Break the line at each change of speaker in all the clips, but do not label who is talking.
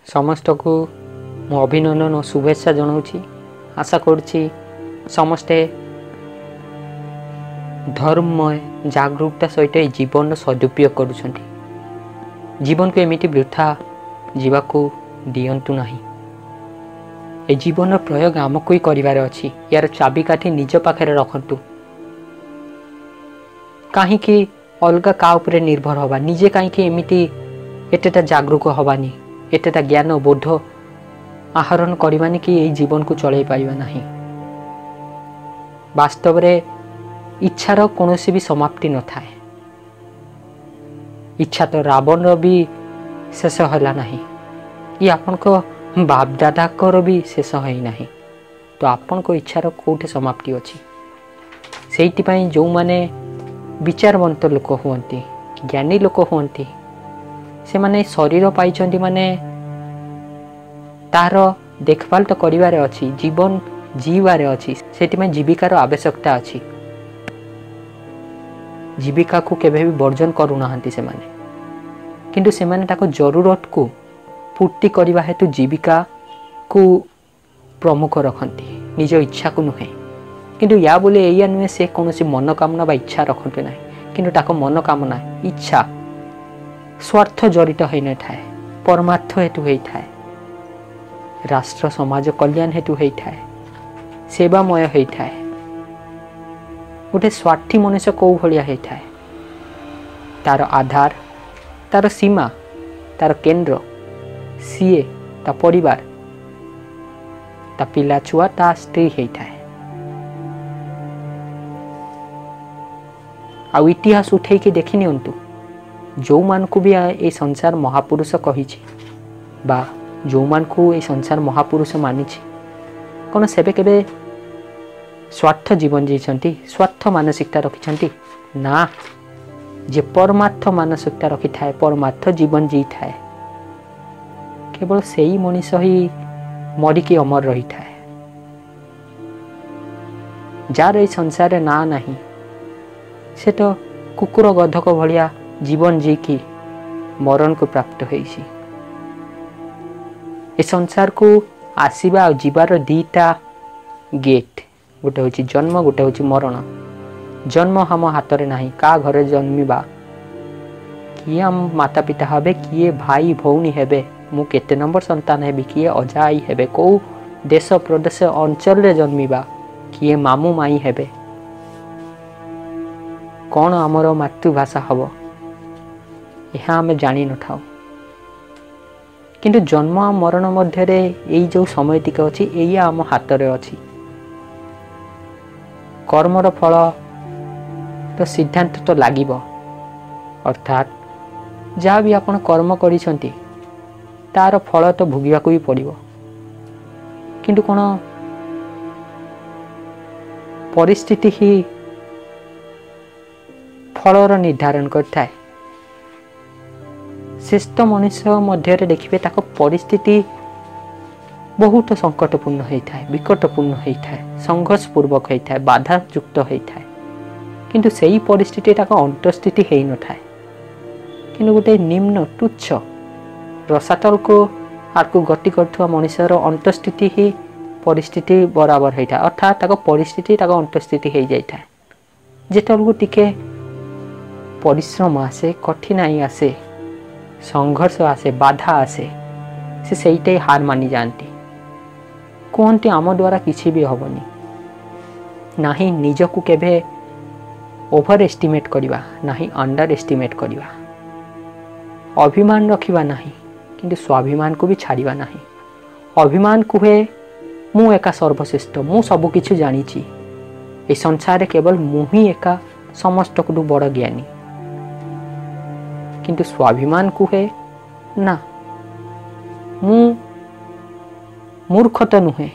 समस्त को मु अभिनंदन और शुभेच्छा जनाऊँगी। आशा करुँची समस्ते धर्ममय जागरूकता सहित जीवन सदुपयोग करुँच। जीवन को एमिति वृथा जीवाकू दियंतु नहीं। ए जीवन प्रयोग आमको ही करिवार अछि। यार चाबिकाठी निज पाखरे रखंतु। कहीं अलग का उपरे निर्भर हवा निजे कहीं एमिति एतेटा जागरूक हवानी एतेटा ज्ञान बोध आहरण करवानी कि यही जीवन को चलई पारिबा नहीं। वास्तव रे इच्छार कौनसी भी समाप्ति न थाए। इच्छा तो रावण भी शेष होला नहीं। ये आपन को बाप दादा कर भी शेष है नहीं। तो आपन को इच्छार कोठे समाप्ति अच्छी से जो माने विचारवंत लोक हुंती ज्ञानी लोक हुंती से माने शरीर पाइछंती माने तार देखभाल तो करिवार अछि जीवन जीवार अछि सेति जीविकार आवश्यकता अछि। जीविका को केबे भी वर्जन करू नाहंती से माने किंतु से माने ताको जरूरत को पूर्ति करने हेतु जीविका को प्रमुख रखती निज इच्छा को नुहे। किंतु या बोले या नुहे से कौन मनोकामना बा इच्छा रखते ना किंतु ताको मनोकामना इच्छा स्वार्थ जड़ित हो न थाए परमार्थ हेतु होता है राष्ट्र समाज कल्याण हेतु होता है सेवामय होता है। गोटे स्वार्थी मनुष्य कौ भाया होता है तार आधार तार सीमा तार केंद्र सीए ता परिवार ता पिला छुआ ता स्त्री होता है। आउ इतिहास उठे कि देखि नियंतु जो मान को भी ए संसार महापुरुष कही बा जो मान को ए संसार महापुरुष मानी कौन सेबे केबे स्वार्थ जीवन जीछंती स्वार्थ मानसिकता रखिछंती ना। जे परमार्थ मानसिकता रखि थाए परमार्थ जीवन जी थाए केवल से ही मनीष ही मरिकी अमर रही थाए। जार ये संसार ना नहीं से तो कुकुर गधक भलिया जीवन जी की मरण को प्राप्त होइसी। ए संसार को आसीबा और जीवार दीटा गेट गोटे होची जन्म गोटे होची मरण। जन्म हम हाथ में नहीं का घरे जन्मिबा किए हम माता पिता हेबे किए भाई भौणी हेबे मु केते नंबर संतान हेबी किए अजाई हेबे कौ देश प्रदेश अंचल रे जन्मिबा किए मामू माई हेबे कौन आमर मातृभाषा हम यह आम जानी न था। किंतु जन्म मरण मध्य यही जो समय टिक अच्छी यही आम हाथ में अच्छी। कर्मर फल तो सिद्धांत तो लागिब अर्थात जहाँ भी आपण कर्म करिसंती तार फल तो भोगिबा को भी पड़िबो। किंतु कोन परिस्थिति ही फलर निर्धारण करता है। श्रेष्ठ मनुष्य मध्य देखिए ताको परिस्थिति बहुत संकटपूर्ण होता है विकटपूर्ण होता है संघर्षपूर्वक होता है बाधा युक्त होता है। किंतु सही परिस्थिति ताको अंतस्थिति हो न थाए किंतु गोटे निम्न तुच्छ रसातल को आगू गति कर मनुष्यर अंतस्थिति ही परिस्थिति बराबर होता है अर्थात ताको परिस्थिति ताको अंतस्थिति हो जाता है। जेतलको टिके परिश्रम आसे कठिनाई आसे संघर्ष आसे बाधा आसे से सहीटा हार मानी जाती कहते आम द्वारा किसी भी हेनी ना ही निज को केबे ओभर एस्टिमेट करवा ना ही अंडर एस्टिमेट करवा अभिमान रखिबा नहीं किंतु स्वाभिमान को भी छाड़िबा नहीं। अभिमान कुहे मु एका सर्वश्रेष्ठ मु सब किछु जानिछि ए संसार केवल मु ही एका समस्त को बड़ ज्ञानी। किंतु स्वाभिमान कुहे ना मु मूर्ख तो नुहे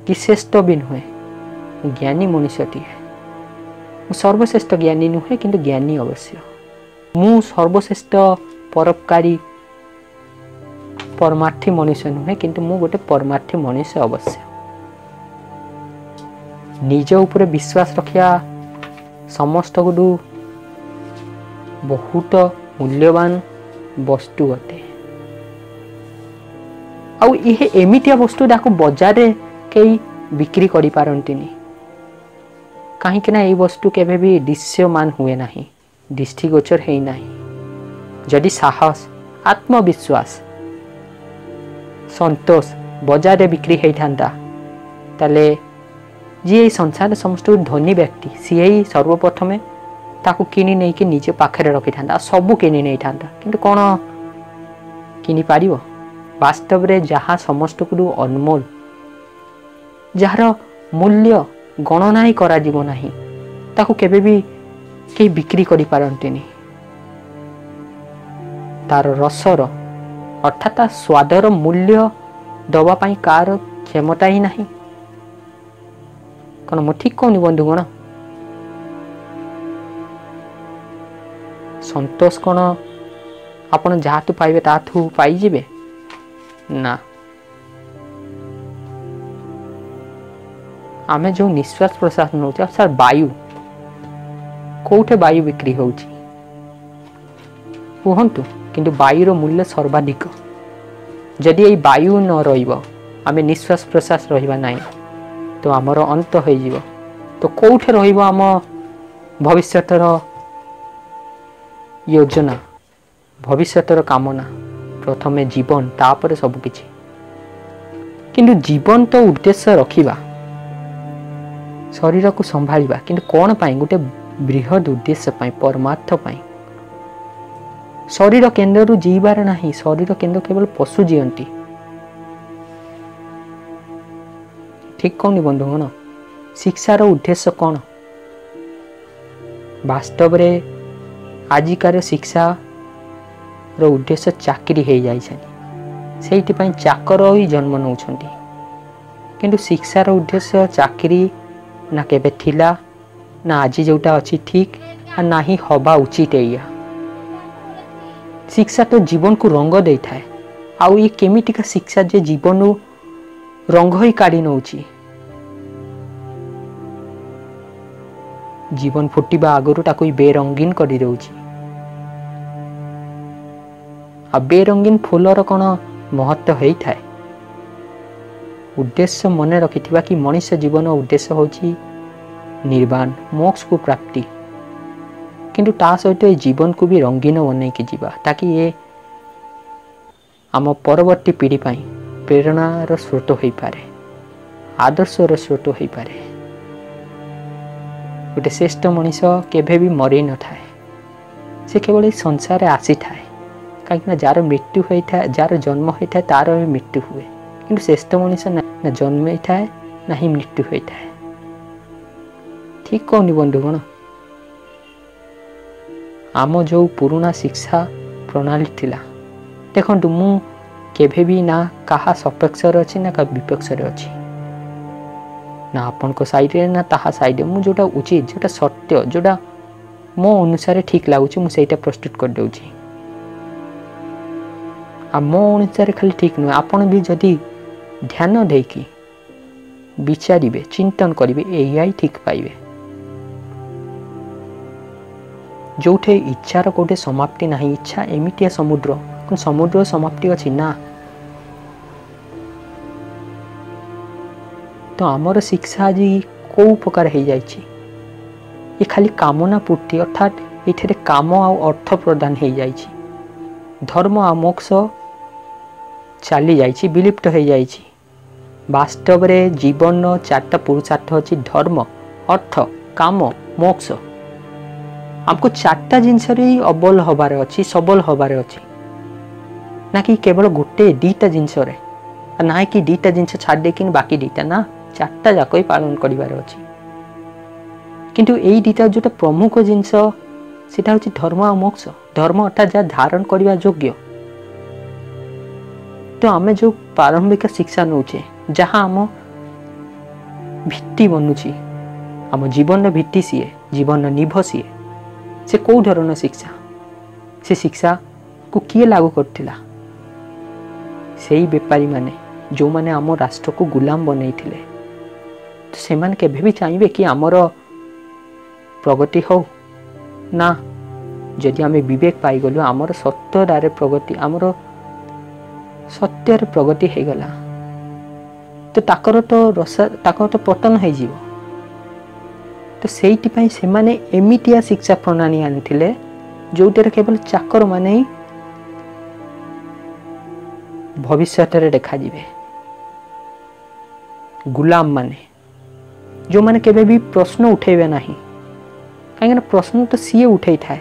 कि श्रेष्ठ भी नुहे ज्ञानी मनुष्यटी है। मु सर्वश्रेष्ठ ज्ञानी नुहे किंतु ज्ञानी अवश्य। मु सर्वश्रेष्ठ परोपकारी परमार्थी मनुष्य नुहे किंतु मु गोटे परमार्थी मनुष्य अवश्य। निज उपरे विश्वास रखिया समस्त गुडू बहुत मूल्यवान वस्तु अटे। एमितिया वस्तुटा बजार में कई बिक्री करि पारंतिनी कहीं ये वस्तु केबे भी दृश्यमान हुए ना दृष्टिगोचर है ना जदि साहस आत्मविश्वास संतोष बजार में बिक्री होता ताले जी संसार समस्त धनी व्यक्ति सी ही सर्वप्रथमे ताकू किनी नहीं कि निजे पाखरे रखी था सबू किनी नहीं था किंतु कौन किनी पारिबो वास्तव रे जहाँ समस्त को अनमोल जार मूल्य गणना ही करा जीवो नाही ताकू केबे भी कई बिक्री करि पारंतिनी तार रसर अर्थात स्वादर मूल्य दबा पाई कार क्षमता ही नहीं कौन मु ठीक कहूनी बंधुगण संतोष कौन आपण जहाँ पाइबे ताठू पाइजिबे ना आमे जो निश्वास प्रश्वास नौ सर वायु कौटे वायु बिक्री होउची कहतु किंतु वायुर मूल्य सर्वाधिक जदि ये वायु न रहिबो आमे निश्वास प्रश्वास रहिबा नाही तो आमर अंत हो जीव तो कौटे रहिबो आम भविष्यतर योजना भविष्यतर कामना प्रथमे जीवन तापर सबकिछि किंतु जीवन तो उद्देश्य रखिबा शरीर को संभालिबा किंतु कौन पाई गोटे बृहद उद्देश्य पाई परमार्थ पाई शरीर केन्द्र जीवार नहीं शरीर केन्द्र केवल पशु जीवंती ठीक कहनी बंधुगण शिक्षार उद्देश्य कौन वास्तव रे आजिकार शिक्षा रो उद्देश्य चाकरी हो जाई चाकर ही जन्म नौ किंतु शिक्षार उद्देश्य चाकरी ना केबे थिला ना आज जोटा अच्छी ठीक ना ही हवा उचित या शिक्षा तो जीवन को रंग दे थाए आउ ये केमिटिका शिक्षा जे जीवन रंग ही काढ़ी नौची जीवन फुटिबा आगुरु ताको बेरंगीन कर दउची आ बेरंगीन फूलर कौन महत्व होता है उद्देश्य मन रखिथिबा कि मनुष्य जीवन उद्देश्य होची निर्वाण मोक्ष को प्राप्ति किंतु ता सहित जीवन को भी रंगीन बन के जीवा ताकि ये आम परवर्ती पीढ़ी पाई प्रेरणार स्रोत हो पारे आदर्शर स्रोत हो पारे गोटे श्रेष्ठ मनीष केभे भी मरी न थाए से केवल संसार आसी थाए कहीं जार मृत्यु होता है जार जन्म होता है तार भी मृत्यु हुए किंतु श्रेष्ठ मनीष ना जन्म होता है ना ही मृत्यु होता है ठीक कहनी बंधुगण आम जो पुराना शिक्षा प्रणाली थिला देखो मु केभे भी ना कहा सपेक्षर अच्छी ना क्या विपक्षर अच्छी ना आपण को साइड रे ना ताहा साइड मु जोटा उचित जोटा सत्य जोटा मो अनुसार ठीक लगुच मुझे प्रस्तुत कर दूची आ मो अनुसार खाली ठीक नुहे आपण भी जदि ध्यान देकी विचारे चिंतन करेंगे यही ठीक पाइबे जो इच्छार कोटे समाप्ति ना इच्छा एमितिया समुद्र समुद्र समाप्ति अच्छी ना तो आमर शिक्षा आज कौ प्रकार हो जाए ये खाली कामना पूर्ति अर्थात ये काम आ अर्थ प्रदान हो जाए धर्म आ मोक्ष चली जाइए विलुप्त हो जाए वास्तव रे जीवन चारटा पुरुषार्थ अच्छी धर्म अर्थ काम मोक्ष आमको चारटा जिनस अबल हबार अच्छी सबल हबार अच्छी ना कि केवल गोटे दीटा जिनस ना कि दीटा जिनस छाड़ दे बाकी दीटा ना चारटा जाक ही पालन करार अच्छी किंतु यही दीटा जो प्रमुख जिनस सेटा हूँ धर्म आ मोक्ष धर्म अर्थात जहाँ धारण करने योग्य तो आम जो प्रारंभिक शिक्षा नौचे जहाँ आम भित्ति बनूची आम जीवन भित्ति सीए जीवन निभ सीए से कौ धरण शिक्षा से शिक्षा को किए लागू करथिला सेही बेपारी माने जो माने आम राष्ट्र को गुलाम बनई थिले तो से माने केभे भी चाहिए कि आमर प्रगति हो ना जदि आम विवेक पाईगलु आमर सत्यदारे प्रगति आमर सत्यर प्रगति हो गला तो ताकर तो पतन हो जीव तो सेइटिपाई से माने एमितिया शिक्षा प्रणाली आनिथिले जोटर केवल चाकर माने ही भविष्य देखा जीवे गुलाम माने जो माने केबे भी प्रश्न उठेबे नहीं कहीं प्रश्न तो सीए उठे था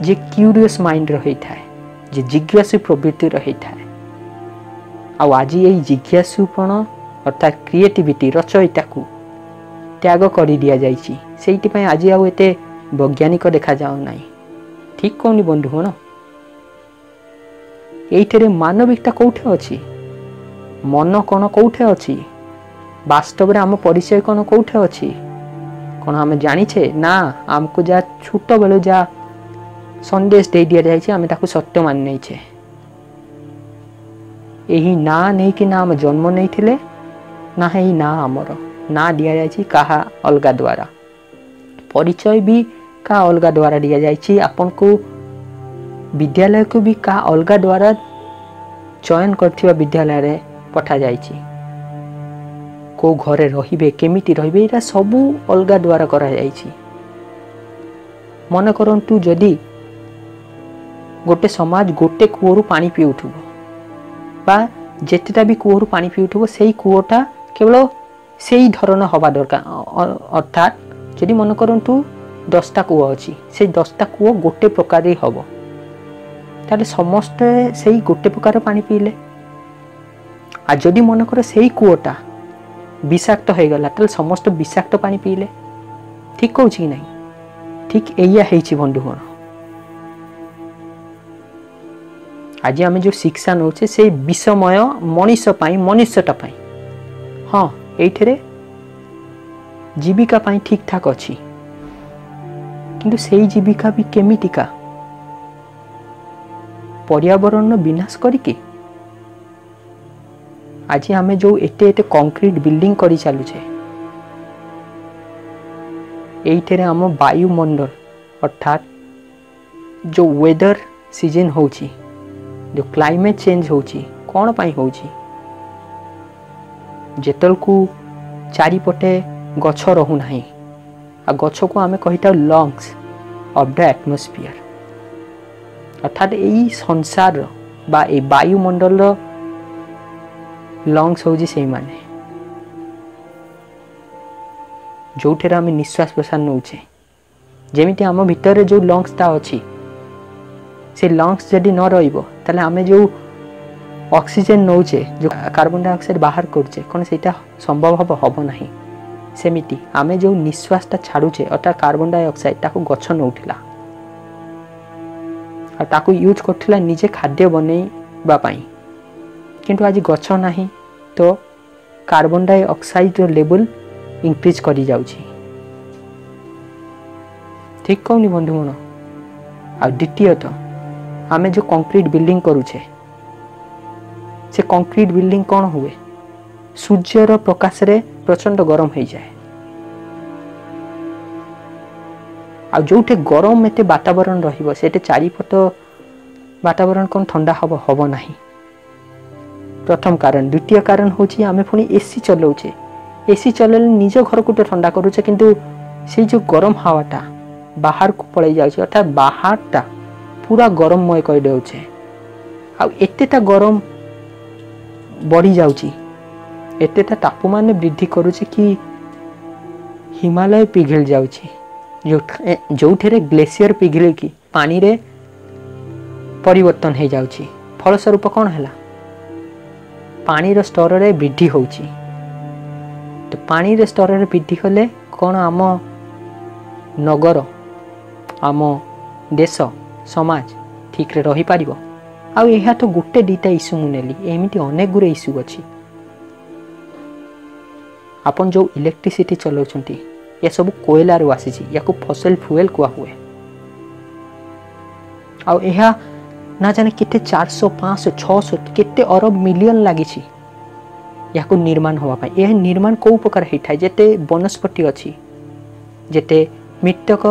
जे क्यूरियस माइंड रही था जे जिज्ञासु प्रवृत्ति रही था आज यही जिज्ञासुपण अर्थात क्रिएटिविटी रचयिता को त्याग कर दि जाइए आज आउ एते वैज्ञानिक देखा जाओ नहीं ठीक कहनी बंधुगण ये मानविकता कौटे अच्छी मन कौन कौटे अच्छी वास्तव में आम परिचय कौन कौटे अच्छी कौन आम जाचे ना आमको जा छोट बेलू जा संदेश दे दि जाए सत्य मान नहीं यही ना नहीं कि ना आम जन्म नहीं ना ही ना आमर ना दि जाए कहा अलगा द्वारा परिचय भी का अलगा द्वारा दि जाए आपन को विद्यालय को भी का अलगा द्वारा चयन करथिबा विद्यालय रे पठा जाइछि को घरे रहिबे केमिति रहिबे एरा सबु अलगा द्वारा करा जाइछि मन करंतु जदि गोटे समाज गोटे कूअरु पानी पी उठुबो बा जेतेटा भी कूअरु पानी पी उठुबो सेही कूअटा केवल सेही धरण हवा दरकार अर्थात जदि मन करंतु 10टा कूआ अछि से 10टा कूआ गोटे प्रकार रे हबो ताले समस्त सेही गोटे प्रकार पानी पीले आ जदि मन कर सेही कूअटा विषाक्त हो गला ताले समस्त विषाक्त पानी पीले ठीक कहूँ कि नहीं ठीक एया हेछि बंधुगण आज आम जो शिक्षा नौचे से विषमय मनीष मनुष्यटा हाँ ये जीविका पाई ठीक ठाक अच्छी किंतु सेही जीविका भी केमितिका पर्यावरण विनाश करिके आज आम जो एते एते कंक्रीट बिल्डिंग करी चलुचे ये आम वायुमंडल अर्थात जो वेदर सीजन होची जो क्लाइमेट चेंज होची कौन पाई होची जेतल को चारिपटे गछ रहू नहीं आ गछ को आमे कहिता लंग्स ऑफ द एटमॉस्फेयर अर्थात यही संसार बा ए वायुमंडल लंग्स होची से माने जो ठेरा आमे निश्वास प्रश्वास नौचे जेमिति आम भितर जो लंग्स ता अछि से लंग्स जदि न रहिबो ताले आमे जो ऑक्सीजन नौचे जो कार्बन डाइऑक्साइड बाहर करछे कोन सेटा संभव हबो नाही सेमिति आमे जो निश्वासटा छाडुचे अर्थात कार्बन डाइऑक्साइड ताको गछ नौठिला आ ताको यूज करथिला निजे खाद्य बनेइबा पई किंतु आज गछ नाही तो कार्बन डाइऑक्साइड रो लेवल इंक्रीज करी जाउची ठीक कहनी बंधुगण आ द्वितीयत आमे जो कंक्रीट बिल्डिंग करूछे से कंक्रीट बिल्डिंग कौन हुए सूर्यर प्रकाश रे प्रचंड गरम हो जाए आ जोटे गरम एते वातावरण रहिबो सेटे चारिपट वातावरण कौन ठंडा हबो नाही प्रथम कारण द्वितीय कारण होची आमे पुनी एसी चलाउछे एसी चलेले निज घर को ठंडा करूछे किंतु से जो गरम हवाटा बाहर को पळै जाउछे अर्थात बाहरटा पूरा गरममय कर देउछे आ एतेटा गरम बढ़ी जाउची एतेटा तापमान वृद्धि करूची कि हिमालय पिघल जाउची जो ठेरे ग्लेशियर पिघले कि पानी रे परिवर्तन हो जाउची फलस्वरूप कौन है पानी रो स्तर रे वृद्धि होउची तो पानी रे स्तर रे वृद्धि कले कौन आम नगर आम देश समाज ठीक रे रही पारिबो आ यह तो गोटे दीटा इश्यू मुनेली एमिति अनेक गुरे इश्यू अच्छी आपन जो इलेक्ट्रिसिटी चलाउछंती ये सब कोयला रो आसीची याको फॉसिल फ्यूएल कुआ हुए आ यह ना जाने केते 400 500 600 केते अरब मिलियन लागिची याको निर्माण होवा पाई यह निर्माण को प्रकार हेठाय जेते वनस्पति अछि जेते मृतक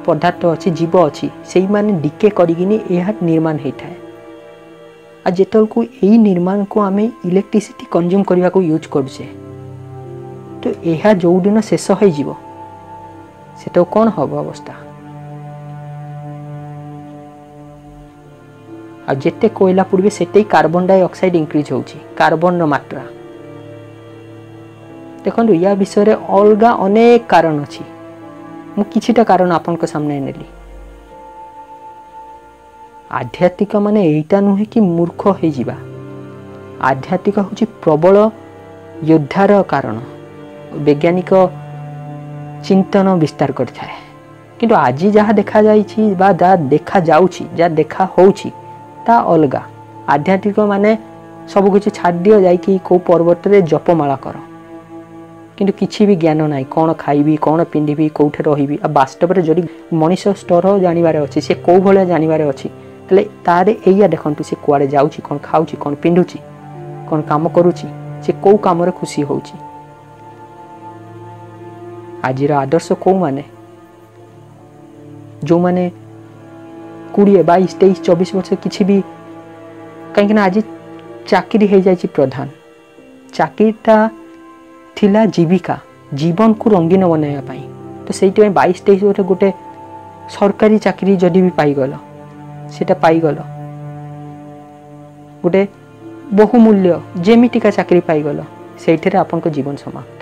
पदार्थ अछि जीव अछि सेही माने डिके करिगिनी यह निर्माण हेठाय आ जेतल को यही निर्माण को आम इलेक्ट्रिसिटी कंज्यूम करने को यूज करुचे तो यह जो दिन शेष हो तो कौन हम अवस्था आ जेते कोयला पूर्वे सेते कार्बन डाइऑक्साइड इंक्रीज होची कार्बन मात्रा देखो या विषय रे अलगा अनेक कारण अच्छी मु किछिटा कारण आपन को सामने नेली आध्यात्मिक माने एटा नुहे कि मूर्ख हो जिबा आध्यात्मिक होची प्रबल योद्धार कारण वैज्ञानिक चिंतन विस्तार करता है किंतु आज जहाँ देखा जाइछि बा जा देखा जाउछि जा देखा होउछि ता अलगा आध्यात्मिक माने सब कुछ छाड़ दियो जाइकि को पर्वत रे जपमाला कर किंतु किछि भी ज्ञान नाही कौन खाइबी कौन पिंधिबी कोठे रहिबी आ वास्तव रे जदी मनुष्य स्तर जानिबारे अछि से को भले जानिबारे अछि तले तारे एया देखंतु से कुआडे जाउछि कोन खाउछि कोन पिंधुछि कोन काम करूछि से को काम रे खुशी होउछि आजिर आदर्श को माने जो माने 20 22 23 24 वर्ष किछि भी कहीं आज चाकरी हो जाए प्रधान चाकरीटा थिला जीविका जीवन को रंगीन बनवाई तो से 22 23 वर्ष गोटे सरकारी चाकरी जदि भी पाईगल सेटा पाईगल गोटे बहुमूल्य जेमिटिका चाकरी पाईगल से आपन को जीवन समाप्त